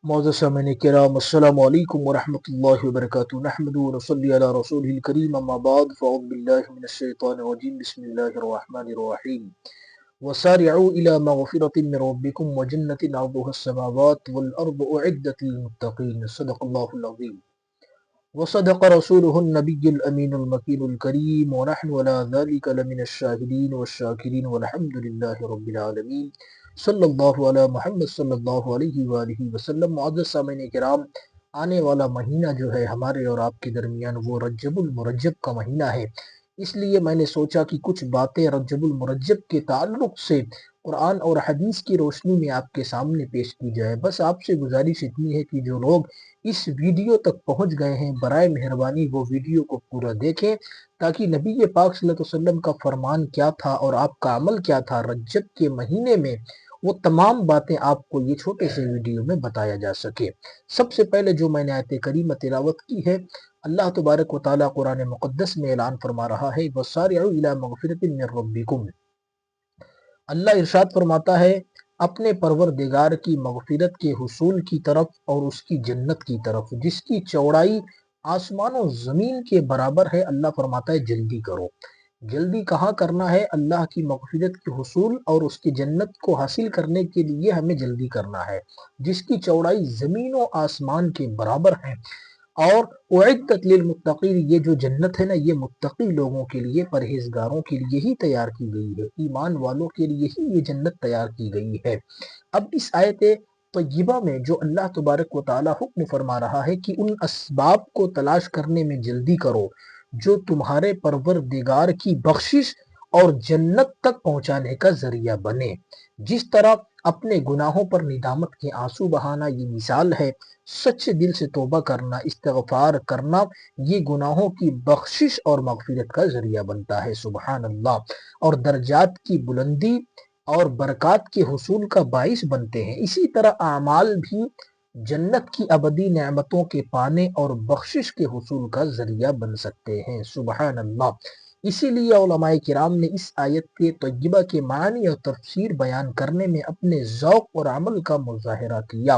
معزز سامعین کرام، السلام علیکم ورحمۃ اللہ وبرکاتہ۔ نحمد و نصلی علی رسول الکریم، اما بعد فاعوذ باللہ من الشیطان الرجیم، بسم اللہ الرحمن الرحیم۔ وسارعوا الى مغفرۃ من ربکم وجنۃ عرضها السماوات والارض اعدت للمتقین، صدق اللہ العظیم۔ وصدق رسوله النبی الامین المکین الکریم، ونحن على ذلك لمن الشاہدین والشاکرین والحمد للہ رب العالمین، صلی اللہ علی محمد صلی اللہ علیہ وآلہ وسلم۔ معزز سامعین کرام، آنے والا مہینہ جو ہے ہمارے اور آپ کے درمیان وہ رجب المرجب کا مہینہ ہے، اس لیے میں نے سوچا کہ کچھ باتیں رجب المرجب کے تعلق سے قرآن اور حدیث کی روشنی میں آپ کے سامنے پیش کی جائے۔ بس آپ سے گزارش اتنی ہے کہ جو لوگ اس ویڈیو تک پہنچ گئے ہیں، برائے مہربانی وہ ویڈیو کو پورا دیکھیں، تاکہ نبی پاک صلی اللہ علیہ وسلم کا فرمان کیا تھا اور آپ کا عمل کیا تھا رجب کے مہینے میں، وہ تمام باتیں آپ کو یہ چھوٹے سے ویڈیو میں بتایا جا سکے۔ سب سے پہلے جو میں نے آیت کریمہ تلاوت کی ہے، اللہ تبارک و تعالیٰ قرآن مقدس میں اعلان فرما رہا ہے وَسَارِعُوا إِلَىٰ مَغْفِرَةٍ مِّن رَبِّكُمْ۔ اللہ ارشاد فرماتا ہے اپنے پروردگار کی مغفرت کے حصول کی طرف اور اس کی جنت کی طرف، جس کی چوڑائی آسمان و زمین کے برابر ہے۔ اللہ فرماتا ہے جلدی کرو۔ جلدی کہاں کرنا ہے؟ اللہ کی مغفرت کے حصول اور اس کی جنت کو حاصل کرنے کے لیے ہمیں جلدی کرنا ہے، جس کی چوڑائی زمین و آسمان کے برابر ہے۔ اور اعدت للمتقین، یہ جو جنت ہے نا، یہ متقی لوگوں کے لیے، پرہیزگاروں کے لیے ہی تیار کی گئی ہے، ایمان والوں کے لیے ہی یہ جنت تیار کی گئی ہے۔ اب اس آیت طیبہ میں جو اللہ تبارک و تعالی حکم فرما رہا ہے کہ ان اسباب کو تلاش کرنے میں جلدی کرو جو تمہارے پروردگار کی بخشش اور جنت تک پہنچانے کا ذریعہ بنے۔ جس طرح اپنے گناہوں پر ندامت کے آنسو بہانا یہ مثال ہے، سچے دل سے توبہ کرنا، استغفار کرنا، یہ گناہوں کی بخشش اور مغفرت کا ذریعہ بنتا ہے، سبحان اللہ، اور درجات کی بلندی اور برکات کے حصول کا باعث بنتے ہیں۔ اسی طرح اعمال بھی جنت کی ابدی نعمتوں کے پانے اور بخشش کے حصول کا ذریعہ بن سکتے ہیں، سبحان اللہ۔ اسی لیے علماء کرام نے اس آیت کے طیبہ کے معنی اور تفسیر بیان کرنے میں اپنے ذوق اور عمل کا مظاہرہ کیا۔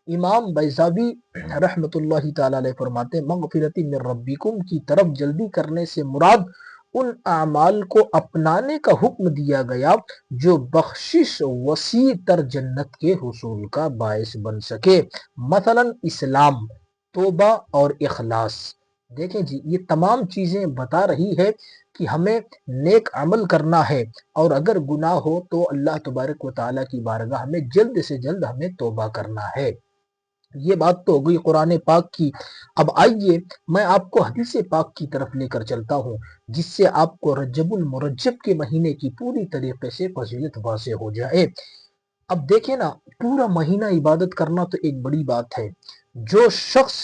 امام بیضاوی رحمۃ اللہ تعالی علیہ فرماتے ہیں مغفرۃ من ربکم کی طرف جلدی کرنے سے مراد ان اعمال کو اپنانے کا حکم دیا گیا جو بخشش وسیع تر جنت کے حصول کا باعث بن سکے، مثلا اسلام، توبہ اور اخلاص۔ دیکھیں جی، یہ تمام چیزیں بتا رہی ہے کہ ہمیں نیک عمل کرنا ہے، اور اگر گناہ ہو تو اللہ تبارک و تعالیٰ کی بارگاہ میں جلد سے جلد ہمیں توبہ کرنا ہے۔ یہ بات تو ہو گئی قرآن پاک کی۔ اب آئیے میں آپ کو حدیث پاک کی طرف لے کر چلتا ہوں، جس سے آپ کو رجب المرجب کے مہینے کی پوری طریقے سے فضیلت واضح ہو جائے۔ اب دیکھیں نا، پورا مہینہ عبادت کرنا تو ایک بڑی بات ہے۔ جو شخص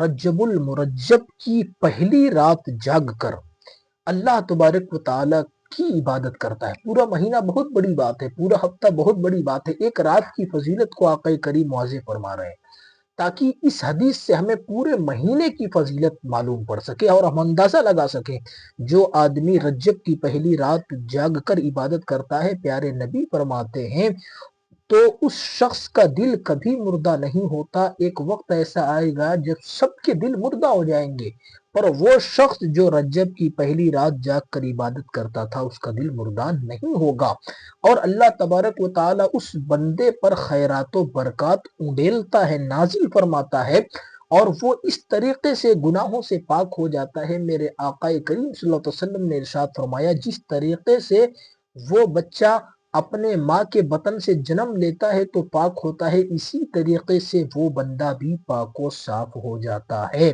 رجب المرجب کی پہلی رات جاگ کر اللہ تبارک و تعالیٰ کی عبادت کرتا ہے، پورا مہینہ بہت بڑی بات ہے، پورا ہفتہ بہت بڑی بات ہے، ایک رات کی فضیلت کو آقا کریم واضح فرما رہے ہیں، تاکہ اس حدیث سے ہمیں پورے مہینے کی فضیلت معلوم پڑ سکے اور ہم اندازہ لگا سکیں۔ جو آدمی رجب کی پہلی رات جاگ کر عبادت کرتا ہے، پیارے نبی فرماتے ہیں، تو اس شخص کا دل کبھی مردہ نہیں ہوتا۔ ایک وقت ایسا آئے گا جب سب کے دل مردہ ہو جائیں گے، پر وہ شخص جو رجب کی پہلی رات جاگ کر عبادت کرتا تھا، اس کا دل مردہ نہیں ہوگا، اور اللہ تبارک و تعالیٰ اس بندے پر خیرات و برکات انڈیلتا ہے، نازل فرماتا ہے، اور وہ اس طریقے سے گناہوں سے پاک ہو جاتا ہے۔ میرے آقا کریم صلی اللہ علیہ وسلم نے ارشاد فرمایا، جس طریقے سے وہ بچہ اپنے ماں کے بطن سے جنم لیتا ہے تو پاک ہوتا ہے، اسی طریقے سے وہ بندہ بھی پاک و صاف ہو جاتا ہے۔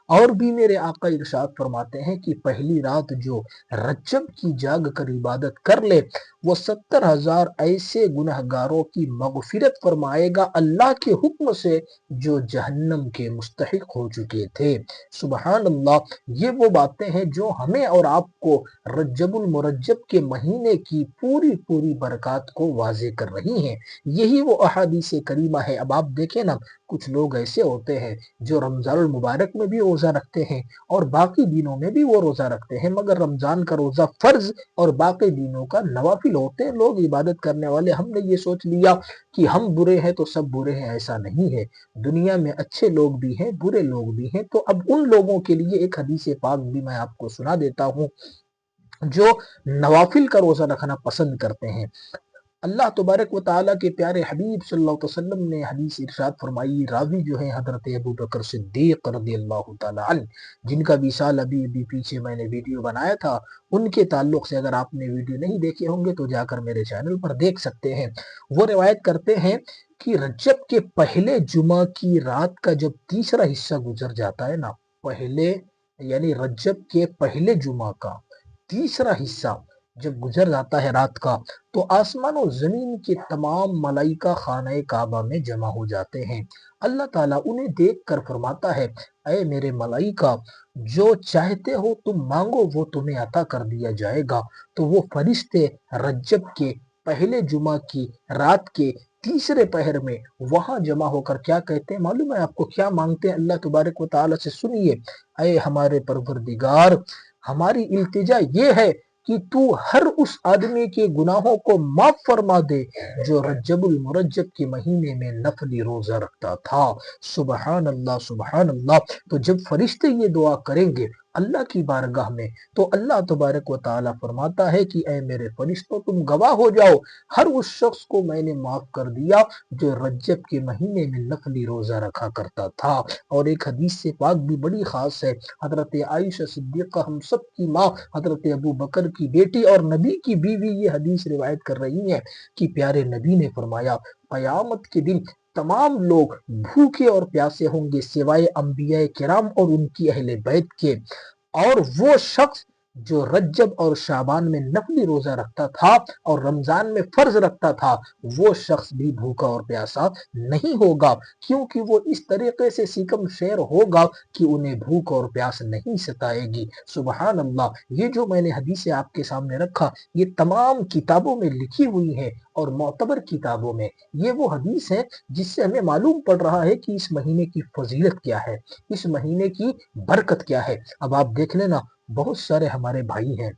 اور بھی میرے آقا ارشاد فرماتے ہیں کہ پہلی رات جو رجب کی جاگ کر عبادت کر لے، وہ 70,000 ایسے گنہگاروں کی مغفرت فرمائے گا اللہ کے حکم سے جو جہنم کے مستحق ہو چکے تھے، سبحان اللہ۔ یہ وہ باتیں ہیں جو ہمیں اور آپ کو رجب المرجب کے مہینے کی پوری برکات کو واضح کر رہی ہیں، یہی وہ احادیث کریمہ ہے۔ اب آپ دیکھیں نا، کچھ لوگ ایسے ہوتے ہیں جو رمضان المبارک میں بھی روزہ رکھتے ہیں اور باقی دنوں میں بھی وہ روزہ رکھتے ہیں، مگر رمضان کا روزہ فرض اور باقی دنوں کا نوافل ہوتے ہیں۔ لوگ عبادت کرنے والے، ہم نے یہ سوچ لیا کہ ہم برے ہیں تو سب برے ہیں، ایسا نہیں ہے۔ دنیا میں اچھے لوگ بھی ہیں، برے لوگ بھی ہیں۔ تو اب ان لوگوں کے لیے ایک حدیث پاک بھی میں آپ کو سنا دیتا ہوں جو نوافل کا روزہ رکھنا پسند کرتے ہیں۔ اللہ تبارک و تعالیٰ کے پیارے حبیب صلی اللہ علیہ وسلم نے حدیث ارشاد فرمائی، راوی جو ہیں حضرت ابو بکر صدیق رضی اللہ تعالیٰ عنہ، جن کا وصال ابھی پیچھے میں نے ویڈیو بنایا تھا، ان کے تعلق سے اگر آپ نے ویڈیو نہیں دیکھے ہوں گے تو جا کر میرے چینل پر دیکھ سکتے ہیں۔ وہ روایت کرتے ہیں کہ رجب کے پہلے جمعہ کی رات کا جب تیسرا حصہ گزر جاتا ہے نا، پہلے یعنی رجب کے پہلے جمعہ کا تیسرا حصہ جب گزر جاتا ہے رات کا، تو آسمان و زمین کے تمام ملائکہ خانہ کعبہ میں جمع ہو جاتے ہیں۔ اللہ تعالیٰ انہیں دیکھ کر فرماتا ہے، اے میرے ملائکہ، جو چاہتے ہو تم مانگو وہ تمہیں عطا کر دیا جائے گا۔ تو وہ فرشتے رجب کے پہلے جمعہ کی رات کے تیسرے پہر میں وہاں جمع ہو کر کیا کہتے ہیں معلوم ہے آپ کو؟ کیا مانگتے ہیں اللہ تبارک و تعالیٰ سے؟ سنیے، اے ہمارے پروردگار، ہماری التجا یہ ہے کہ تو ہر اس آدمی کے گناہوں کو معاف فرما دے جو رجب المرجب کے مہینے میں نفلی روزہ رکھتا تھا۔ سبحان اللہ، سبحان اللہ۔ تو جب فرشتے یہ دعا کریں گے اللہ کی بارگاہ میں، تو اللہ تبارک و تعالیٰ فرماتا ہے کہ اے میرے فرشتوں، تم گواہ ہو جاؤ، ہر اس شخص کو میں نے معاف کر دیا جو رجب کے مہینے میں نفلی روزہ رکھا کرتا تھا۔ اور ایک حدیث سے پاک بھی بڑی خاص ہے، حضرت عائشہ صدیقہ ہم سب کی ماں، حضرت ابو بکر کی بیٹی اور نبی کی بیوی، یہ حدیث روایت کر رہی ہیں کہ پیارے نبی نے فرمایا، قیامت کے دن تمام لوگ بھوکے اور پیاسے ہوں گے سوائے انبیاء کرام اور ان کی اہل بیت کے، اور وہ شخص جو رجب اور شعبان میں نفلی روزہ رکھتا تھا اور رمضان میں فرض رکھتا تھا، وہ شخص بھی بھوکا اور پیاسا نہیں ہوگا، کیونکہ وہ اس طریقے سے سیکم شیر ہوگا کہ انہیں بھوک اور پیاس نہیں ستائے گی۔ سبحان اللہ۔ یہ جو میں نے حدیثیں آپ کے سامنے رکھا، یہ تمام کتابوں میں لکھی ہوئی ہیں اور معتبر کتابوں میں۔ یہ وہ حدیث ہے جس سے ہمیں معلوم پڑ رہا ہے کہ اس مہینے کی فضیلت کیا ہے، اس مہینے کی برکت کیا ہے۔ اب آپ دیکھ لینا، بہت سارے ہمارے بھائی ہیں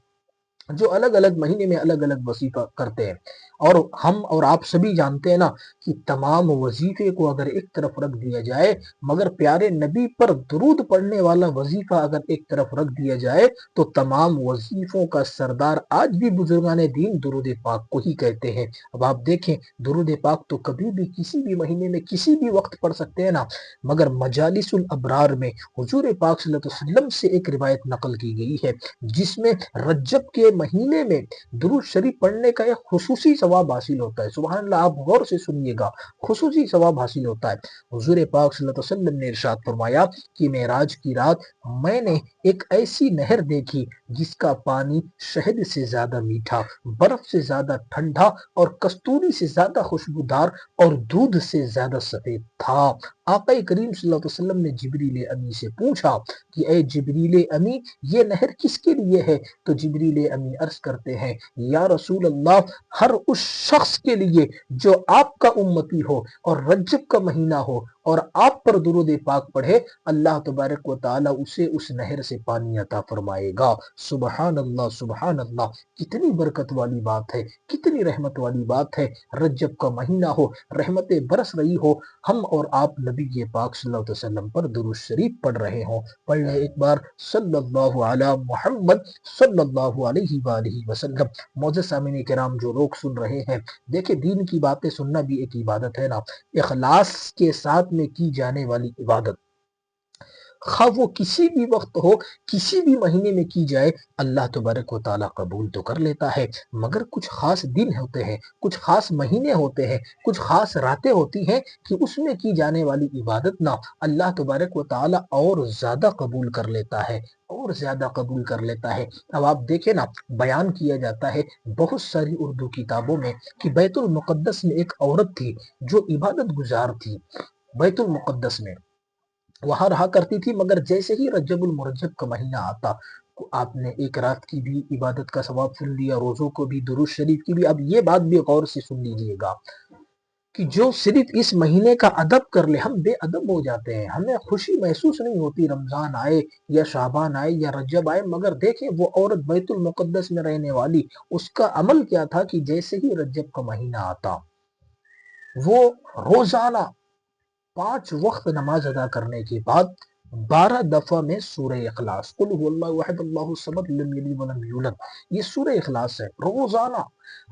جو الگ الگ مہینے میں الگ الگ وظیفہ کرتے ہیں، اور ہم اور آپ سبھی جانتے ہیں نا کہ تمام وظیفے کو اگر ایک طرف رکھ دیا جائے، مگر پیارے نبی پر درود پڑھنے والا وظیفہ اگر ایک طرف رکھ دیا جائے، تو تمام وظیفوں کا سردار آج بھی بزرگان دین درود پاک کو ہی کہتے ہیں۔ اب آپ دیکھیں، درود پاک تو کبھی بھی کسی بھی مہینے میں کسی بھی وقت پڑھ سکتے ہیں نا، مگر مجالس الابرار میں حضور پاک صلی اللہ علیہ وسلم سے ایک روایت نقل کی گئی ہے جس میں رجب کے مہینے میں درود شریف پڑھنے کا ایک خصوصی ثواب حاصل ہوتا ہے۔ سبحان اللہ، آپ غور سے سنیے گا، خصوصی ثواب حاصل ہوتا ہے۔ حضور پاک صلی اللہ علیہ وسلم نے ارشاد فرمایا کہ معراج کی رات میں نے ایک ایسی نہر دیکھی جس کا پانی شہد سے زیادہ میٹھا، برف سے زیادہ ٹھنڈا اور کستوری سے زیادہ خوشبودار اور دودھ سے زیادہ سفید تھا۔ آقا کریم صلی اللہ علیہ وسلم نے جبریل امی سے پوچھا کہ اے جبریل امی، یہ نہر کس کے لیے ہے؟ تو جبریل امی عرض کرتے ہیں، یا رسول اللہ، ہر اس شخص کے لیے جو آپ کا امتی ہو اور رجب کا مہینہ ہو اور آپ پر درود پاک پڑھے، اللہ تبارک و تعالیٰ اسے اس نہر سے پانی عطا فرمائے گا۔ سبحان اللہ، سبحان اللہ۔ کتنی برکت والی بات ہے، کتنی رحمت والی بات ہے۔ رجب کا مہینہ ہو، رحمتیں برس رہی ہو، ہم اور آپ نبی پاک صلی اللہ علیہ وسلم پر درود شریف پڑھ رہے ہوں۔ پڑھ لیں ایک بار، صلی اللہ علی محمد صلی اللہ علیہ وآلہ وسلم۔ معزز سامعین کرام، جو لوگ سن رہے ہیں، دیکھیں دین کی باتیں سننا بھی ایک عبادت ہے نا، اخلاص کے ساتھ میں کی جانے والی عبادت، خواہ وہ کسی بھی وقت ہو، کسی بھی مہینے میں کی جائے، اللہ تبارک و تعالیٰ قبول تو کر لیتا ہے۔ مگر کچھ خاص دن ہوتے ہیں، کچھ خاص مہینے ہوتے ہیں، کچھ خاص راتیں ہوتی ہیں کہ اس میں کی جانے والی عبادت نا اللہ تبارک و تعالیٰ اور زیادہ قبول کر لیتا ہے، اور زیادہ قبول کر لیتا ہے۔ اب آپ دیکھیں نا، بیان کیا جاتا ہے بہت ساری اردو کتابوں میں کہ بیت المقدس میں ایک عورت تھی جو عبادت گزار تھی، بیت المقدس میں وہاں رہا کرتی تھی، مگر جیسے ہی رجب المرجب کا مہینہ آتا، آپ نے ایک رات کی بھی عبادت کا ثواب سن لیا، روزوں کو بھی، درود شریف کی بھی۔ اب یہ بات بھی غور سے سن لیجئے گا، کہ جو صرف اس مہینے کا ادب کر لے، ہم بے ادب ہو جاتے ہیں، ہمیں خوشی محسوس نہیں ہوتی رمضان آئے یا شعبان آئے یا رجب آئے۔ مگر دیکھیں وہ عورت بیت المقدس میں رہنے والی، اس کا عمل کیا تھا کہ جیسے ہی رجب کا مہینہ آتا وہ روزانہ 5 وقت نماز ادا کرنے کے بعد 12 دفعہ میں سورہ اخلاص، قل هو اللہ احد اللہ الصمد لم یلد ولم یولد، یہ سورہ اخلاص ہے، روزانہ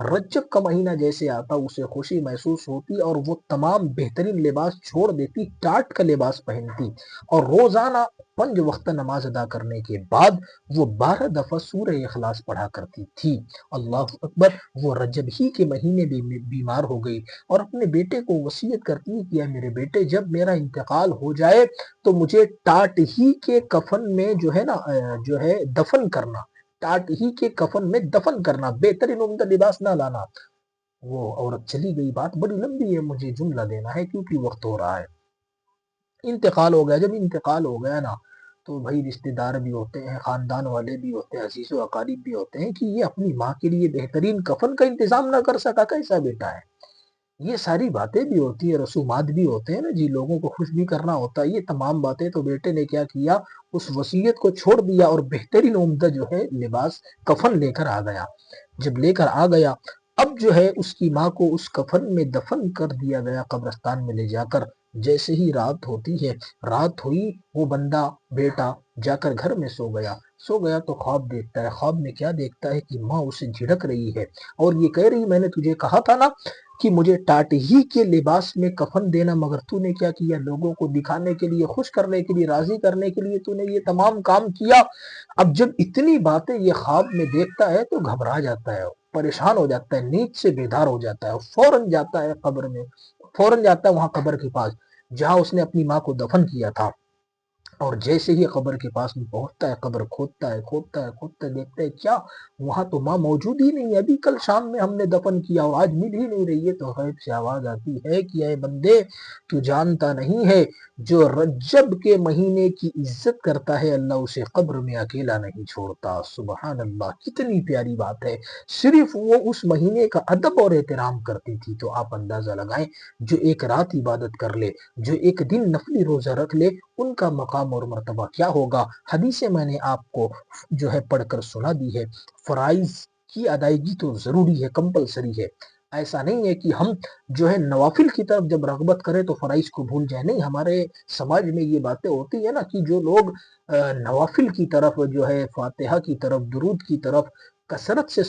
رجب کا مہینہ جیسے آتا اسے خوشی محسوس ہوتی اور وہ تمام بہترین لباس چھوڑ دیتی، ٹاٹ کا لباس پہنتی اور روزانہ 5 وقت نماز ادا کرنے کے بعد وہ 12 دفعہ سورہ اخلاص پڑھا کرتی تھی۔ اللہ اکبر۔ وہ رجب ہی کے مہینے بھی بیمار ہو گئی اور اپنے بیٹے کو وصیت کرتی ہے کہ اے میرے بیٹے، جب میرا انتقال ہو جائے تو مجھے ٹاٹ ہی کے کفن میں جو ہے دفن کرنا، ٹاٹ ہی کے کفن میں دفن کرنا، بہترین عمدہ لباس نہ لانا۔ وہ عورت چلی گئی، بات بڑی لمبی ہے، مجھے جملہ دینا ہے کیونکہ وقت ہو رہا ہے۔ انتقال ہو گیا، جب انتقال ہو گیا نا تو بھائی رشتہ دار بھی ہوتے ہیں، خاندان والے بھی ہوتے ہیں، عزیز و اقارب بھی ہوتے ہیں کہ یہ اپنی ماں کے لیے بہترین کفن کا انتظام نہ کر سکا، کیسا بیٹا ہے؟ یہ ساری باتیں بھی ہوتی ہے، رسومات بھی ہوتے ہیں نا جی، لوگوں کو خوش بھی کرنا ہوتا ہے۔ یہ تمام باتیں تو بیٹے نے کیا کیا، اس وصیت کو چھوڑ دیا اور بہترین عمدہ جو ہے لباس کفن لے کر آ گیا۔ جب لے کر آ گیا، اب جو ہے اس کی ماں کو اس کفن میں دفن کر دیا گیا قبرستان میں لے جا کر۔ جیسے ہی رات ہوتی ہے، رات ہوئی، وہ بندہ بیٹا جا کر گھر میں سو گیا تو خواب دیکھتا ہے۔ خواب میں کیا دیکھتا ہے کہ ماں اسے جھڑک رہی ہے اور یہ کہہ رہی، میں نے تجھے کہا تھا نا کہ مجھے ٹاٹ ہی کے لباس میں کفن دینا، مگر تو نے کیا کیا، لوگوں کو دکھانے کے لیے، خوش کرنے کے لیے، راضی کرنے کے لیے تو نے یہ تمام کام کیا۔ اب جب اتنی باتیں یہ خواب میں دیکھتا ہے تو گھبرا جاتا ہے، پریشان ہو جاتا ہے، نیند سے بیدار ہو جاتا ہے، فوراً جاتا ہے قبر میں، فوراً جاتا ہے وہاں قبر کے پاس جہاں اس نے اپنی ماں کو دفن کیا تھا۔ اور جیسے ہی قبر کے پاس میں پہنچتا ہے، قبر کھودتا ہے، دیکھتا ہے کیا وہاں تو ماں موجود ہی نہیں ہے، ابھی کل شام میں ہم نے دفن کیا اور آج مل ہی نہیں رہی ہے۔ تو غیب سے آواز آتی ہے کہ اے بندے، تو جانتا نہیں ہے جو رجب کے مہینے کی عزت کرتا ہے اللہ اسے قبر میں اکیلا نہیں چھوڑتا۔ سبحان اللہ، کتنی پیاری بات ہے۔ صرف وہ اس مہینے کا ادب اور احترام کرتی تھی، تو آپ اندازہ لگائیں جو ایک رات عبادت کر لے، جو ایک دن نفلی روزہ رکھ لے، ان کا مقام اور مرتبہ کیا ہوگا۔ حدیثیں میں نے آپ کو جو ہے پڑھ کر سنا دی ہے۔ فرائض کی ادائیگی تو ضروری ہے، کمپلسری ہے۔ ایسا نہیں ہے کہ ہم جو ہے نوافل کی طرف جب رغبت کریں تو فرائض کو بھول جائیں، نہیں، ہمارے سماج میں یہ باتیں ہوتی ہے نا کہ جو لوگ نوافل کی طرف جو ہے، فاتحہ کی طرف، درود کی طرف، کثرت سے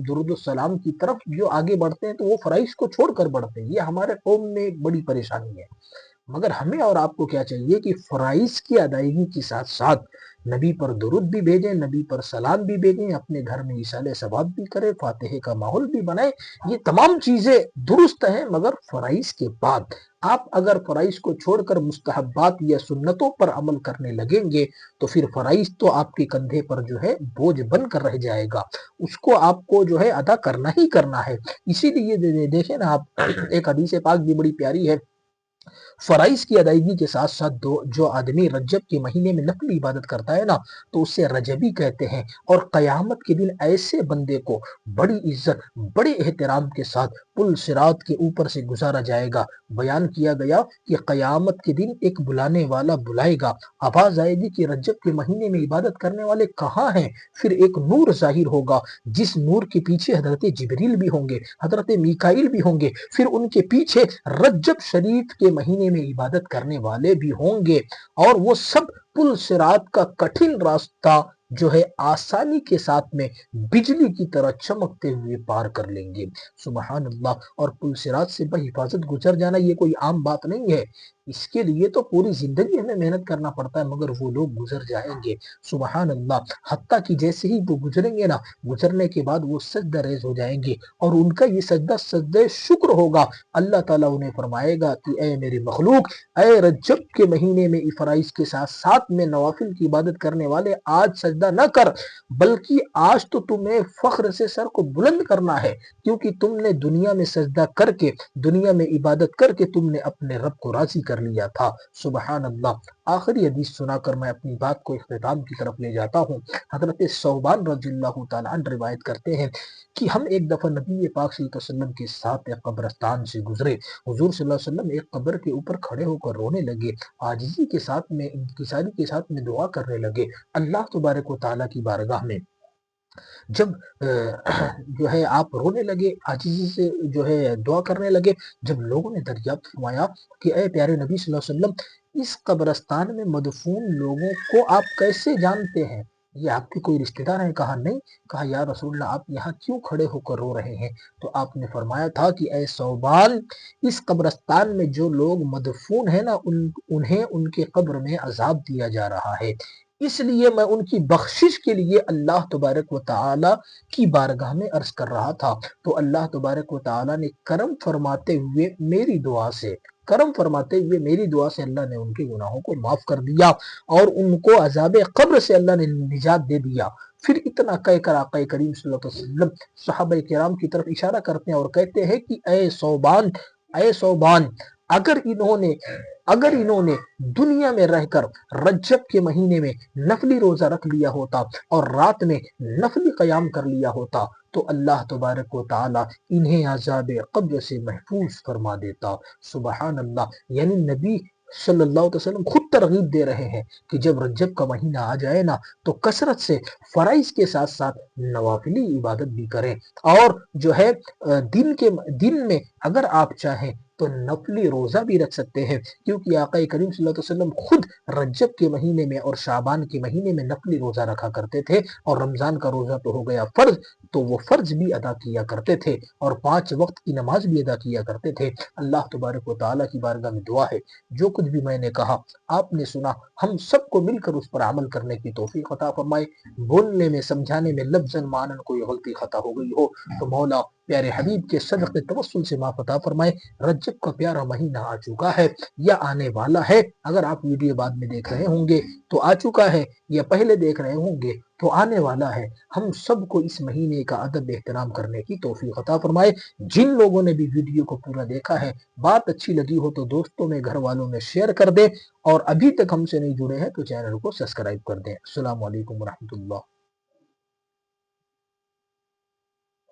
درود و سلام کی طرف جو آگے بڑھتے ہیں تو وہ فرائض کو چھوڑ کر بڑھتے ہیں، یہ ہمارے قوم میں بڑی پریشانی ہے۔ مگر ہمیں اور آپ کو کیا چاہیے کہ فرائض کی ادائیگی کے ساتھ ساتھ نبی پر درود بھی بھیجیں، نبی پر سلام بھی بھیجیں، اپنے گھر میں ایصال ثواب بھی کریں، فاتحے کا ماحول بھی بنائیں۔ یہ تمام چیزیں درست ہیں، مگر فرائض کے بعد آپ اگر فرائض کو چھوڑ کر مستحبات یا سنتوں پر عمل کرنے لگیں گے تو پھر فرائض تو آپ کے کندھے پر جو ہے بوجھ بن کر رہ جائے گا، اس کو آپ کو جو ہے ادا کرنا ہی کرنا ہے۔ اسی لیے دیکھیں نا آپ، ایک حدیث پاک بھی بڑی پیاری ہے۔ فرائض کی ادائیگی کے ساتھ ساتھ جو آدمی رجب کے مہینے میں نفلی عبادت کرتا ہے نا تو اسے رجبی کہتے ہیں، اور قیامت کے دن ایسے بندے کو بڑی عزت، بڑے احترام کے ساتھ پل صراط کے اوپر سے گزارا جائے گا۔ بیان کیا گیا کہ قیامت کے دن ایک بلانے والا بلائے گا، آواز آئے گی کہ رجب کے مہینے میں عبادت کرنے والے کہاں ہیں؟ پھر ایک نور ظاہر ہوگا، جس نور کے پیچھے حضرت جبریل بھی ہوں گے، حضرت میکائیل بھی ہوں گے، پھر ان کے پیچھے رجب شریف کے مہینے میں عبادت کرنے والے بھی ہوں گے، اور وہ سب پل صراط کا کٹھن راستہ جو ہے آسانی کے ساتھ میں بجلی کی طرح چمکتے ہوئے پار کر لیں گے۔ سبحان اللہ۔ اور پل صراط سے بحفاظت گزر جانا یہ کوئی عام بات نہیں ہے، اس کے لیے تو پوری زندگی ہمیں محنت کرنا پڑتا ہے، مگر وہ لوگ گزر جائیں گے۔ سبحان اللہ۔ حتیٰ کہ جیسے ہی وہ گزریں گے نا، گزرنے کے بعد وہ سجدہ ریز ہو جائیں گے، اور ان کا یہ سجدہ شکر ہوگا۔ اللہ تعالیٰ انہیں فرمائے گا کہ اے میری مخلوق، اے رجب کے مہینے میں فرائض کے ساتھ ساتھ میں نوافل کی عبادت کرنے والے، آج سجدہ نہ کر، بلکہ آج تو تمہیں فخر سے سر کو بلند کرنا ہے، کیونکہ تم نے دنیا میں سجدہ کر کے، دنیا میں عبادت کر کے تم نے اپنے رب کو راضی کر کر لیا تھا۔ سبحان اللہ۔ آخری حدیث سنا کر میں اپنی بات کو اختتام کی طرف لے جاتا ہوں۔ حضرت ثوبان رضی اللہ تعالیٰ عنہ روایت کرتے ہیں کہ ہم ایک دفعہ نبی پاک صلی اللہ علیہ وسلم کے ساتھ ایک قبرستان سے گزرے۔ حضور صلی اللہ علیہ وسلم ایک قبر کے اوپر کھڑے ہو کر رونے لگے، عاجزی کے ساتھ میں، انکساری کے ساتھ میں دعا کرنے لگے اللہ تبارک و تعالیٰ کی بارگاہ میں۔ جب جو ہے آپ رونے لگے، عاجزی سے جو ہے دعا کرنے لگے، جب لوگوں نے دریافت فرمایا کہ اے پیارے نبی صلی اللہ علیہ وسلم، اس قبرستان میں مدفون لوگوں کو آپ کیسے جانتے ہیں؟ یہ آپ کے کوئی رشتہ دار ہیں؟ کہا نہیں۔ کہا یا رسول اللہ، آپ یہاں کیوں کھڑے ہو کر رو رہے ہیں؟ تو آپ نے فرمایا تھا کہ اے ثوبان، اس قبرستان میں جو لوگ مدفون ہیں نا، انہیں ان کے قبر میں عذاب دیا جا رہا ہے، اس لیے میں ان کی بخشش کے لیے اللہ تبارک و تعالیٰ کی بارگاہ میں عرض کر رہا تھا۔ تو اللہ تبارک و تعالیٰ نے کرم فرماتے ہوئے میری دعا سے اللہ نے ان کے گناہوں کو معاف کر دیا اور ان کو عذاب قبر سے اللہ نے نجات دے دیا۔ پھر اتنا کہہ کر آقا کریم صلی اللہ علیہ وسلم صحابہ کرام کی طرف اشارہ کرتے ہیں اور کہتے ہیں کہ اے ثوبان، اگر انہوں نے دنیا میں رہ کر رجب کے مہینے میں نفلی روزہ رکھ لیا ہوتا اور رات میں نفلی قیام کر لیا ہوتا تو اللہ تبارک و تعالی انہیں عذاب قبر سے محفوظ فرما دیتا۔ سبحان اللہ۔ یعنی نبی صلی اللہ علیہ وسلم خود ترغیب دے رہے ہیں کہ جب رجب کا مہینہ آ جائے نا تو کثرت سے فرائض کے ساتھ ساتھ نوافلی عبادت بھی کریں، اور جو ہے دن میں اگر آپ چاہیں تو نفلی روزہ بھی رکھ سکتے ہیں، کیونکہ آقا کریم صلی اللہ علیہ وسلم خود رجب کے مہینے میں اور شعبان کے مہینے میں نفلی روزہ رکھا کرتے تھے، اور رمضان کا روزہ تو ہو گیا فرض، تو وہ فرض بھی ادا کیا کرتے تھے اور 5 وقت کی نماز بھی ادا کیا کرتے تھے۔ اللہ تبارک و تعالیٰ کی بارگاہ میں دعا ہے جو کچھ بھی میں نے کہا آپ نے سنا، ہم سب کو مل کر اس پر عمل کرنے کی توفیق عطا فرمائے۔ بولنے میں، سمجھانے میں لفظاً معنن کوئی غلطی خطا ہو گئی ہو تو مولا پیارے حبیب کے صدقے توسل سے معاف عطا فرمائے۔ رجب کا پیارا مہینہ آ چکا ہے یا آنے والا ہے، اگر آپ ویڈیو بعد میں دیکھ رہے ہوں گے تو آ چکا ہے، یا پہلے دیکھ رہے ہوں گے تو آنے والا ہے۔ ہم سب کو اس مہینے کا ادب احترام کرنے کی توفیق عطا فرمائے۔ جن لوگوں نے بھی ویڈیو کو پورا دیکھا ہے، بات اچھی لگی ہو تو دوستوں میں، گھر والوں میں شیئر کر دیں، اور ابھی تک ہم سے نہیں جڑے ہیں تو چینل کو سبسکرائب کر دیں۔ السلام علیکم ورحمۃ اللہ۔